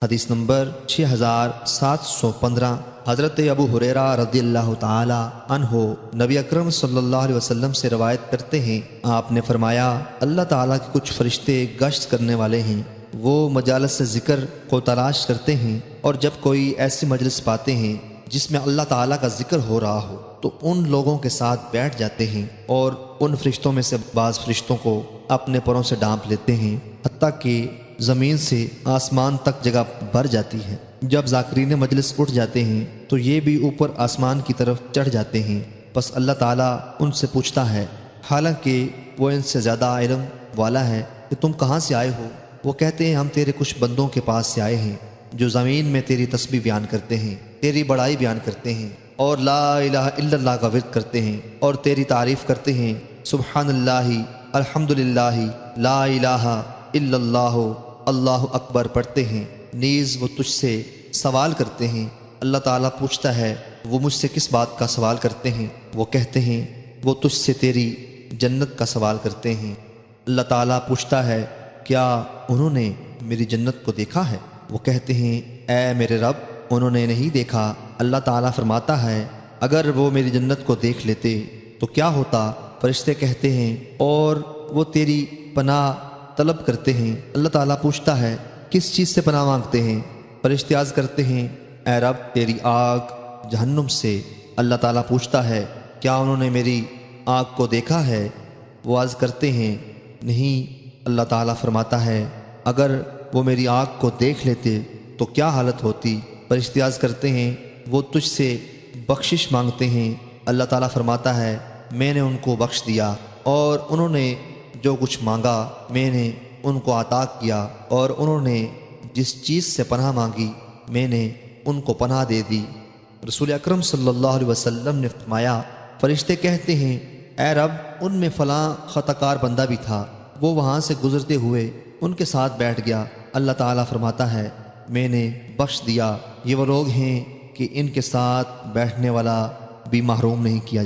حدیث نمبر 6715 حضرت ابو ہریرہ رضی اللہ تعالی عنہ نبی اکرم صلی اللہ علیہ وسلم سے روایت کرتے ہیں، آپ نے فرمایا اللہ تعالیٰ کے کچھ فرشتے گشت کرنے والے ہیں، وہ مجالس ذکر کو تلاش کرتے ہیں، اور جب کوئی ایسی مجلس پاتے ہیں جس میں اللہ تعالیٰ کا ذکر ہو رہا ہو تو ان لوگوں کے ساتھ بیٹھ جاتے ہیں، اور ان فرشتوں میں سے بعض فرشتوں کو اپنے پروں سے ڈانپ لیتے ہیں، حتیٰ کہ زمین سے آسمان تک جگہ بھر جاتی ہے۔ جب ذاکرین مجلس اٹھ جاتے ہیں تو یہ بھی اوپر آسمان کی طرف چڑھ جاتے ہیں، پس اللہ تعالیٰ ان سے پوچھتا ہے، حالانکہ وہ ان سے زیادہ علم والا ہے، کہ تم کہاں سے آئے ہو؟ وہ کہتے ہیں ہم تیرے کچھ بندوں کے پاس سے آئے ہیں جو زمین میں تیری تسبیح بیان کرتے ہیں، تیری بڑائی بیان کرتے ہیں، اور لا الہ الا اللہ کا ورد کرتے ہیں، اور تیری تعریف کرتے ہیں، سبحان اللہ، الحمدللہ، لا الہ الا اللہ، اللہ اکبر پڑھتے ہیں۔ نیز وہ تجھ سے سوال کرتے ہیں۔ اللہ تعالیٰ پوچھتا ہے وہ مجھ سے کس بات کا سوال کرتے ہیں؟ وہ کہتے ہیں وہ تجھ سے تیری جنت کا سوال کرتے ہیں۔ اللہ تعالیٰ پوچھتا ہے کیا انہوں نے میری جنت کو دیکھا ہے؟ وہ کہتے ہیں اے میرے رب انہوں نے نہیں دیکھا۔ اللہ تعالیٰ فرماتا ہے اگر وہ میری جنت کو دیکھ لیتے تو کیا ہوتا؟ فرشتے کہتے ہیں اور وہ تیری پناہ طلب کرتے ہیں۔ اللہ تعالیٰ پوچھتا ہے کس چیز سے پناہ مانگتے ہیں؟ فرشتے عرض کرتے ہیں اے رب تیری آگ جہنم سے۔ اللہ تعالیٰ پوچھتا ہے کیا انہوں نے میری آگ کو دیکھا ہے؟ وہ عرض کرتے ہیں نہیں۔ اللہ تعالیٰ فرماتا ہے اگر وہ میری آگ کو دیکھ لیتے تو کیا حالت ہوتی؟ فرشتے عرض کرتے ہیں وہ تجھ سے بخشش مانگتے ہیں۔ اللہ تعالیٰ فرماتا ہے میں نے ان کو بخش دیا، اور انہوں نے جو کچھ مانگا میں نے ان کو عطا کیا، اور انہوں نے جس چیز سے پناہ مانگی میں نے ان کو پناہ دے دی۔ رسول اکرم صلی اللہ علیہ وسلم نے فرمایا فرشتے کہتے ہیں اے رب ان میں فلاں خطا کار بندہ بھی تھا، وہ وہاں سے گزرتے ہوئے ان کے ساتھ بیٹھ گیا۔ اللہ تعالیٰ فرماتا ہے میں نے بخش دیا۔ یہ وہ لوگ ہیں کہ ان کے ساتھ بیٹھنے والا بھی محروم نہیں کیا